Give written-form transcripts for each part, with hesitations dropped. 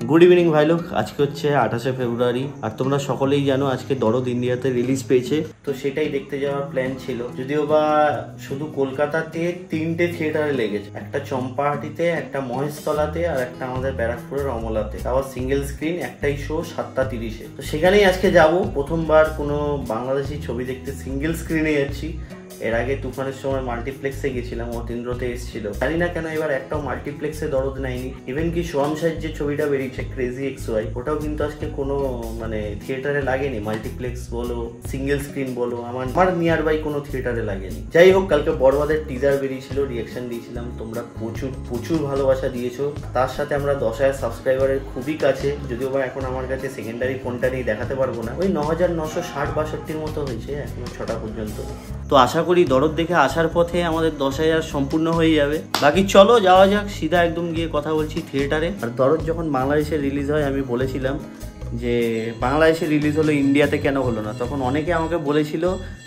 Good evening ভাই লোক। আজকে হচ্ছে 28শে ফেব্রুয়ারি আর তোমরা সকলেই জানো আজকে দরদ ইন্ডিয়াতে রিলিজ পেয়েছে, তো সেটাই দেখতে যাওয়ার প্ল্যান ছিল। যদিও বা শুধু কলকাতাতে 3টে থিয়েটারে লেগেছে, একটা চম্পাহাটিতে, একটা মহেশতলাতে আর একটা আমাদের ব্যারাকপুরের অমলাতে। আবার সিঙ্গেল স্ক্রিন, একটাই শো 7:30-এ। তো সেখানেই আজকে যাব। প্রথমবার কোনো বাংলাদেশি ছবি দেখতে সিঙ্গেল স্ক্রিনে যাচ্ছি। এর আগে তুফানের সময় মাল্টিপ্লেক্সে গেছিলাম, অতীন্দ্রতে এসেছিল। জানি না কেন এবার একটাও মাল্টিপ্লেক্সে দরদ নেয়নি। ইভেন কি সোয়াম শাহের যে ছবিটা বেরিয়েছে ক্রেজি XY, ওটাও কিন্তু আজকে কোনো মানে থিয়েটারে লাগেনি। মাল্টিপ্লেক্স বলো, সিঙ্গেল স্ক্রিন বলো, আমার নিয়ার বাই কোনো থিয়েটারে লাগেনি। যাই হোক, কালকে বড়বাদের টিজার বেরিয়েছিল, রিয়াকশন দিয়েছিলাম। তোমরা প্রচুর ভালোবাসা দিয়েছো। তার সাথে আমরা 10,000 সাবস্ক্রাইবারের খুবই কাছে। যদিও বা এখন আমার কাছে সেকেন্ডারি ফোনটা নিয়ে দেখাতে পারবো না, ওই 9,960-62 মতো হয়েছে এখনো 6টা পর্যন্ত। তো আশা করি দরদ দেখে আসার পথে আমাদের 10,000 সম্পূর্ণ হয়ে যাবে। বাকি চলো যাওয়া যাক, সিধা একদম গিয়ে কথা বলছি থিয়েটারে। আর দরদ যখন বাংলাদেশে রিলিজ হয় আমি বলেছিলাম যে বাংলাদেশে রিলিজ হলো, ইন্ডিয়াতে কেন হলো না। তখন অনেকে আমাকে বলেছিল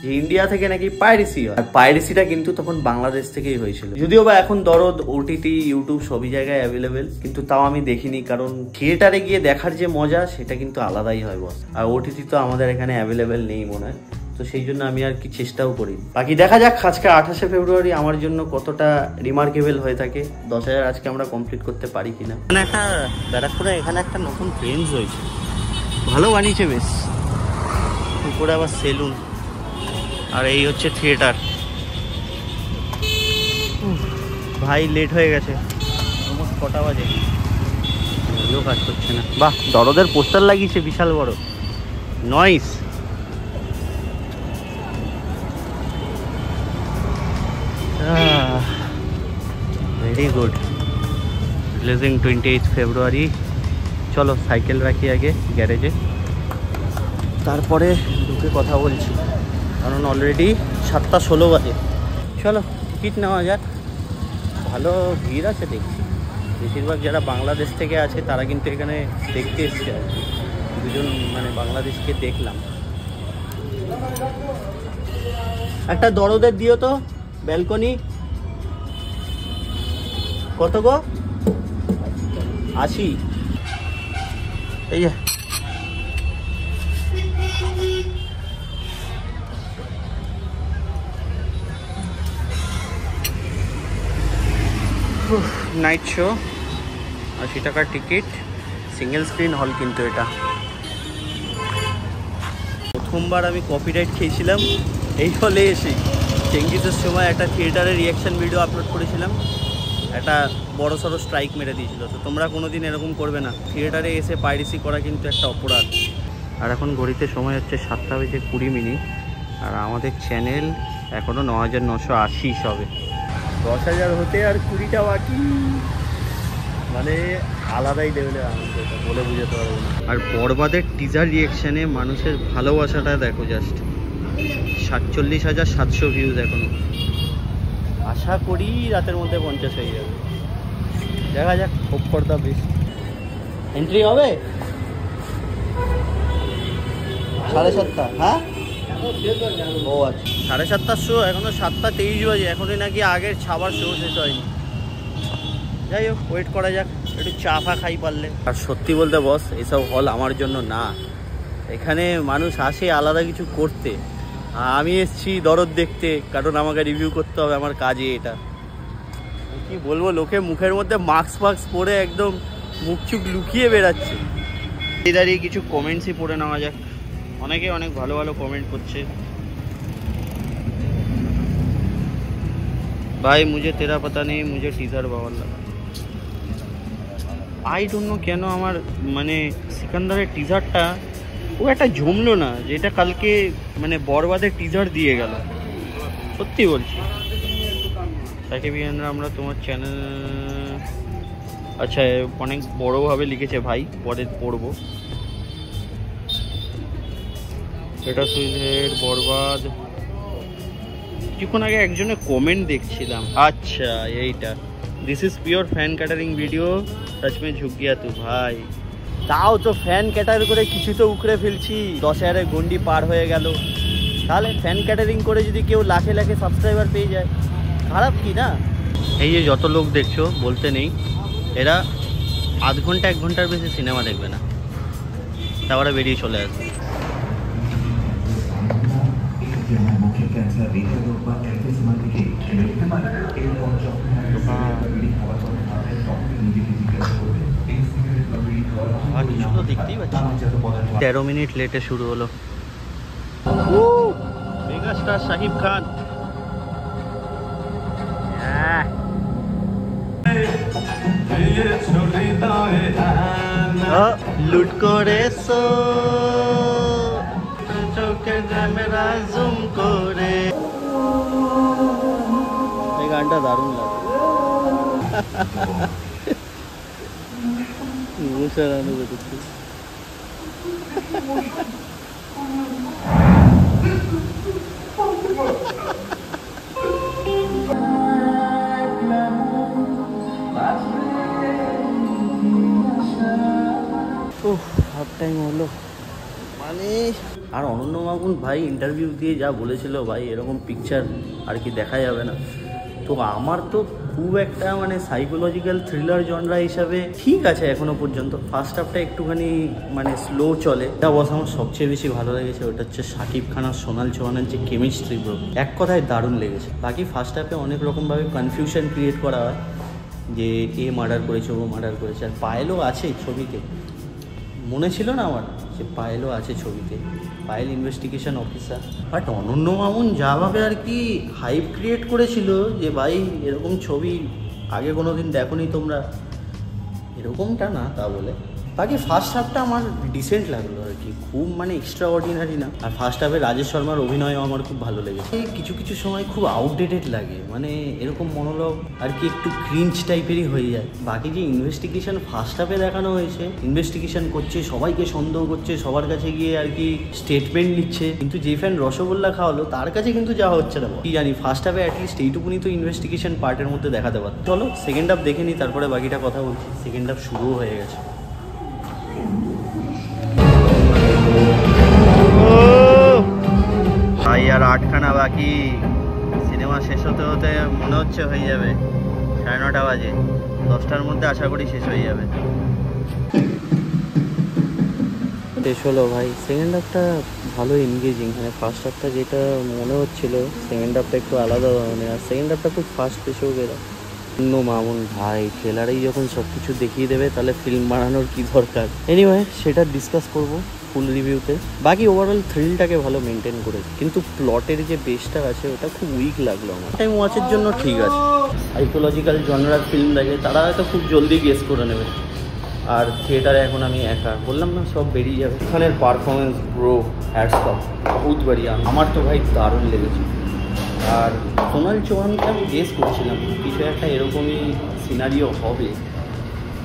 যে ইন্ডিয়া থেকে নাকি পাইরেসি হয়, আর পাইরেসিটা কিন্তু তখন বাংলাদেশ থেকেই হয়েছিল। যদিও বা এখন দরদ OTT, ইউটিউব সবই জায়গায় অ্যাভেলেবেল, কিন্তু তাও আমি দেখিনি, কারণ থিয়েটারে গিয়ে দেখার যে মজা সেটা কিন্তু আলাদাই হয় বস। আর OTT তো আমাদের এখানে অ্যাভেলেবেল নেই মনে হয়, তো সেই জন্য আমি আর কি চেষ্টাও করি। বাকি দেখা যাক আজকে 28শে ফেব্রুয়ারি আমার জন্য কতটা রিমার্কেবল হয়ে থাকে, 10,000 আজকে আমরা কমপ্লিট করতে পারি কিনা। এখানে একটা ব্যারাকপুরে এখানে একটা নতুন ট্রেন্স হয়েছে, ভালো বানিয়েছে বেশ। উপরে আবার সেলুন, আর এই হচ্ছে থিয়েটার। ভাই লেট হয়ে গেছে, অলমোস্ট কটা বাজে, কাজ করছে না। বাহ, দরদের পোস্টার লাগিয়েছে বিশাল বড়, নয়েস। Very good. রিলিজিং 28 ফেব্রুয়ারি। চলো সাইকেল রাখি আগে গ্যারেজে, তারপরে ঢুকে কথা বলছি, কারণ অলরেডি 7:16 বাজে। চলো টিকিট নেওয়া যাক। ভালো ভিড় আছে দেখছি, বেশিরভাগ যারা বাংলাদেশ থেকে আছে তারা কিন্তু এখানে দেখতে এসছে। দুজন মানে বাংলাদেশকে দেখলাম। একটা দরদের দিও তো ব্যালকনি। কত গো? 80। এই যে নাইট শো, 80 টাকার টিকিট, সিঙ্গেল স্ক্রিন হল কিন্তু এটা। প্রথমবার আমি কপিরাইট খেয়েছিলাম এই হলে এসে। চেঙ্গিসের সময় একটা থিয়েটারে রিয়াকশান ভিডিও আপলোড করেছিলাম, একটা বড় সড়ো স্ট্রাইক মেরে দিয়েছিল। তো তোমরা কোনো দিন এরকম করবে না, থিয়েটারে এসে পাইরেসি করা কিন্তু একটা অপরাধ। আর এখন ঘড়িতে সময় হচ্ছে 7:20 আর আমাদের চ্যানেল এখনও 9,980 সবে। 10,000 হতে আর 20টা বাকি, মানে আলাদাই লেভেলের আনন্দ, এটা বলে বুঝাতে পারবো না। আর বরবাদের টিজার রিয়াকশানে মানুষের ভালোবাসাটা দেখো, জাস্ট 47,700 ভিউজ এখনো। আশা করি রাতের মধ্যে 50 হয়ে যাবে, দেখা যাক। Hope for the best. Entry হবে 7:30। হ্যাঁ ও আচ্ছা, 7:30 শো, এখনো 7:23 বাজে, এখনই নাকি আগের ছাবার শো শেষ হয়নি। যাই হোক, ওয়েট করা যাক, একটু চা ফা খাই পারলে। আর সত্যি বলতে বস, এসব হল আমার জন্য না। এখানে মানুষ আসে আলাদা কিছু করতে, আমি এসছি দরদ দেখতে, কারণ আমাকে রিভিউ করতে হবে, আমার কাজে এটা। কি বলবো, লোকে মুখের মধ্যে মাস্ক পরে একদম মুখ চুখ লুকিয়ে বেড়াচ্ছে। দাঁড়িয়ে কিছু কমেন্টসই পড়ে নেওয়া যাক, অনেকে অনেক ভালো ভালো কমেন্ট করছে। ভাই মুঝে তেরা পাতা নেই, মুঝে টিজার বাবার লাগা। আই ডোন্ট নো কেন আমার মানে সিকান্দারের টিজারটা ও একটা জমলো না, যেটা কালকে মানে বরবাদের টিজার দিয়ে গেল। সত্যি বলছি, সাকিবিয়ানরা আমরা তোমার চ্যানেল, আচ্ছা অনেক বড়োভাবে লিখেছে ভাই, পরে পড়বো। এটা সুইজের বরবাদ, কিছুক্ষণ আগে একজনের কমেন্ট দেখছিলাম। আচ্ছা এইটা, this is pure fan catering video, সচ মে ঝুঁক গিয়া তু ভাই। তাও তো ফ্যান ক্যাটার করে কিছু তো উখড়ে ফেলছি, 10,000-এর গন্ডি পার হয়ে গেল। তাহলে ফ্যান ক্যাটারিং করে যদি কেউ লাখে লাখে সাবস্ক্রাইবার পেয়ে যায়, খারাপ কি না? এই যে যত লোক দেখছো, বলতে নেই, এরা আধ ঘন্টা 1 ঘন্টার বেশি সিনেমা দেখবে না, তারপরে বেরিয়ে চলে আসবে। কিছু তো দেখতেই পাচ্ছি। 13 মিনিট লেটে শুরু হলো। মেগাস্টার শাকিব খান। লুট করেছো চোখের ক্যামেরা জুম করে। এই গানটা দারুণ লাগে। হাফ টাইম হলো মানে। আর অনন্য মামুন ভাই ইন্টারভিউ দিয়ে যা বলেছিল ভাই, এরকম পিকচার আর কি দেখা যাবে না। তো আমার তো খুব একটা মানে সাইকোলজিক্যাল থ্রিলার জনরা হিসাবে ঠিক আছে এখনো পর্যন্ত। ফার্স্ট হাফটা একটুখানি মানে স্লো চলে। এটা বস আমার সবচেয়ে বেশি ভালো লেগেছে, ওটা হচ্ছে শাকিব খান আর সোনাল চৌহানের যে কেমিস্ট্রি ব্রো, এক কথায় দারুণ লেগেছে। বাকি ফার্স্ট হাফে অনেক রকমভাবে কনফিউশন ক্রিয়েট করা হয় যে এ মার্ডার করেছে, ও মার্ডার করেছে। আর পায়েলও আছে ছবিতে, মনে ছিল না আমার যে পায়েলও আছে ছবিতে, পায়েল ইনভেস্টিগেশন অফিসার। বাট অনন্য মামুন যাভাবে আর কি হাইপ ক্রিয়েট করেছিল যে ভাই এরকম ছবি আগে কোনো দিন দেখোনি তোমরা, এরকমটা না তা বলে। বাকি ফার্স্ট হাফটা আমার ডিসেন্ট লাগলো আর কি, খুব মানে এক্সট্রা অর্ডিনারি না। আর ফার্স্ট হাফে রাজেশ শর্মার অভিনয়ও আমার খুব ভালো লেগেছে। কিছু কিছু সময় খুব আউটডেটেড লাগে, মানে এরকম মনোলগ আর কি একটু ক্রিঞ্চ টাইপেরই হয়ে যায়। বাকি যে ইনভেস্টিগেশন ফার্স্ট হাফে দেখানো হয়েছে, ইনভেস্টিগেশন করছে, সবাইকে সন্দেহ করছে, সবার কাছে গিয়ে আর কি স্টেটমেন্ট নিচ্ছে, কিন্তু যে ফ্যান রসগোল্লা খাওয়ালো তার কাছে কিন্তু যাওয়া হচ্ছে না। কি জানি ফার্স্ট হাফে অ্যাটলিস্ট এইটুকুনি তো ইনভেস্টিগেশন পার্টের মধ্যে দেখাতে পারত। চলো সেকেন্ড হাফ দেখে নিই, তারপরে বাকিটা কথা বলছি। সেকেন্ড হাফ শুরুও হয়ে গেছে। ভাই আর 8খানা বাকি, সিনেমা শেষ হতে হতে মনে হচ্ছে হয়ে যাবে 9:30 বাজে। 10টার মধ্যে আশা করি শেষ হয়ে যাবে। শেষ হলো ভাই। সেকেন্ড হাফটা ভালো এনগেজিং, মানে ফার্স্ট হাফটা যেটা মনে হচ্ছিল সেকেন্ড হাফটা একটু আলাদা ধরনের, আর সেকেন্ড হাফটা খুব ফাস্ট পেশেও গেল। অন্য মামুন ভাই ট্রেলারেই যখন সব কিছু দেখিয়ে দেবে তাহলে ফিল্ম বানানোর কি দরকার। এনিওয়ে সেটা ডিসকাস করবো ফুল রিভিউতে। বাকি ওভারঅল থ্রিলটাকে ভালো মেনটেন করেছে, কিন্তু প্লটের যে বেসটা আছে ওটা খুব উইক লাগলো আমার। টাইম ওয়াচের জন্য ঠিক আছে, সাইকোলজিক্যাল জনরার ফিল্ম দেখে তারা হয়তো খুব জলদি গেস করে নেবে। আর থিয়েটারে এখন আমি একা, বললাম না সব বেরিয়ে যাবে। এখানের পারফরমেন্স ব্রো হ্যাটস অফ, বহুত বাড়িয়া। আমার তো ভাই দারুণ লেগেছে। আর সোনাল চৌহানকে আমি গেস করছিলাম কিছু একটা এরকমই সিনারিও হবে,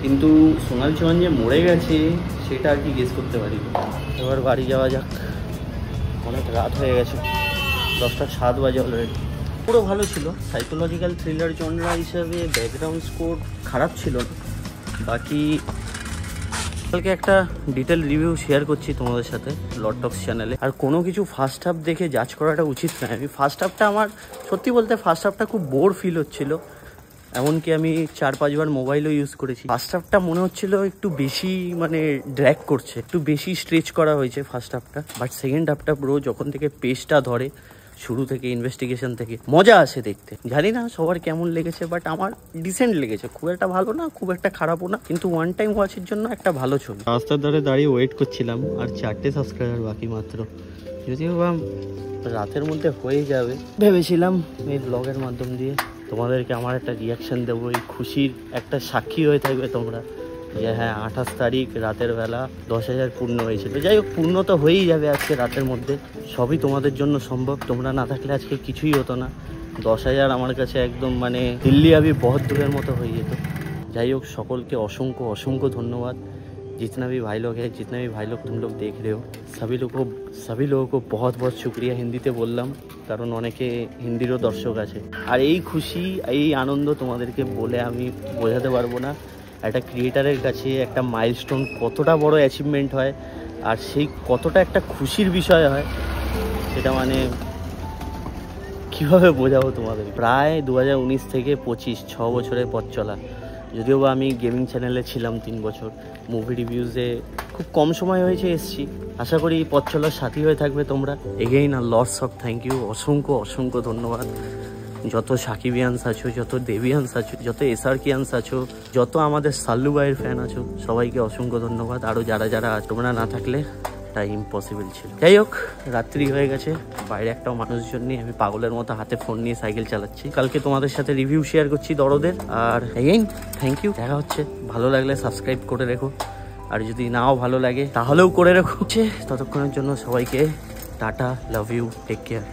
কিন্তু সোনাল চৌহান যে মরে গেছে সেটা আর কি গেস করতে পারি। এবার বাড়ি যাওয়া যাক, অনেক রাত হয়ে গেছে, 10:07 বাজে অলরেডি। পুরো ভালো ছিল, সাইকোলজিক্যাল থ্রিলার জনরা হিসাবে ব্যাকগ্রাউন্ড স্কোর খারাপ ছিল না। বাকি কালকে একটা ডিটেল রিভিউ শেয়ার করছি তোমাদের সাথে লট টক্স চ্যানেলে। আর কোনো কিছু ফার্স্ট হাফ দেখে জাজ করাটা উচিত নয়। আমি ফার্স্ট হাফটা আমার সত্যি বলতে ফার্স্ট হাফটা খুব বোর ফিল হচ্ছিল, এমনকি আমি 4-5 বার মোবাইলও ইউজ করেছি। ফার্স্ট হাফটা মনে হচ্ছিল একটু বেশি মানে ড্র্যাগ করছে, একটু বেশি স্ট্রেচ করা হয়েছে ফার্স্ট হাফটা। বাট সেকেন্ড হাফটা ব্রো যখন থেকে পেসটা ধরে, শুরু থেকে ইনভেস্টিগেশন থেকে মজা আসে দেখতে। জানি না সবার কেমন লেগেছে, বাট আমার ডিসেন্ট লেগেছে। খুব একটা ভালো না, খুব একটা খারাপও না, কিন্তু ওয়ান টাইম ওয়াচের জন্য একটা ভালো ছবি। রাস্তার ধারে দাঁড়িয়ে ওয়েট করছিলাম, আর 4টে সাবস্ক্রাইবার বাকি মাত্র। যদিও বা রাতের মধ্যে হয়ে যাবে ভেবেছিলাম এই ব্লগের মাধ্যম দিয়ে তোমাদেরকে আমার একটা রিয়াকশান দেবো, এই খুশির একটা সাক্ষী হয়ে থাকবে তোমরা যে হ্যাঁ 28 তারিখ রাতের বেলা 10,000 পূর্ণ হয়েছিল। যাই হোক, পূর্ণ তো হয়েই যাবে আজকে রাতের মধ্যে, সবই তোমাদের জন্য সম্ভব। তোমরা না থাকলে আজকে কিছুই হতো না। 10,000 আমার কাছে একদম মানে দিল্লি আবি বহুত দূরের মতো হয়ে যেত। যাই হোক, সকলকে অসংখ্য অসংখ্য ধন্যবাদ। जितना भी भाई लोग है, जितने भी भाई लोग तुम लोग देख रहे हो, सभी लोगों को बहुत बहुत शुक्रिया। হিন্দিতে বললাম কারণ অনেকে হিন্দিরও দর্শক আছে। আর এই খুশি, এই আনন্দ তোমাদেরকে বলে আমি বোঝাতে পারবো না। একটা ক্রিয়েটারের কাছে একটা মাইলস্টোন কতটা বড় অ্যাচিভমেন্ট হয়, আর সেই কতটা একটা খুশির বিষয় হয়, সেটা মানে কীভাবে বোঝাবো তোমাদের। প্রায় 2019 থেকে 25, 6 বছরের পথ চলা। যদিও বা আমি গেমিং চ্যানেলে ছিলাম 3 বছর, মুভি রিভিউজে খুব কম সময় হয়েছে এসছি। আশা করি পথ চলার সাথী হয়ে থাকবে তোমরা। এগেইন আর লটস অফ থ্যাংক ইউ, অসংখ্য অসংখ্য ধন্যবাদ। যত সাকিবিয়ান্স আছো, যত দেবিয়ান্স আছো, যত এসআরকিয়ান্স আছো, যত আমাদের সাল্লু ভাইয়ের ফ্যান আছো, সবাইকে অসংখ্য ধন্যবাদ। আরও যারা যারা তোমরা না থাকলে তাই ইম্পসিবল ছিল। যাই হোক, রাত্রি হয়ে গেছে, বাইরে একটাও মানুষজন নেই, আমি পাগলের মতো হাতে ফোন নিয়ে সাইকেল চালাচ্ছি। কালকে তোমাদের সাথে রিভিউ শেয়ার করছি দরদের। আর এগেইন থ্যাংক ইউ, দেখা হচ্ছে। ভালো লাগলে সাবস্ক্রাইব করে রেখো, আর যদি নাও ভালো লাগে তাহলেও করে রেখো। ততক্ষণের জন্য সবাইকে tata, love you, take care.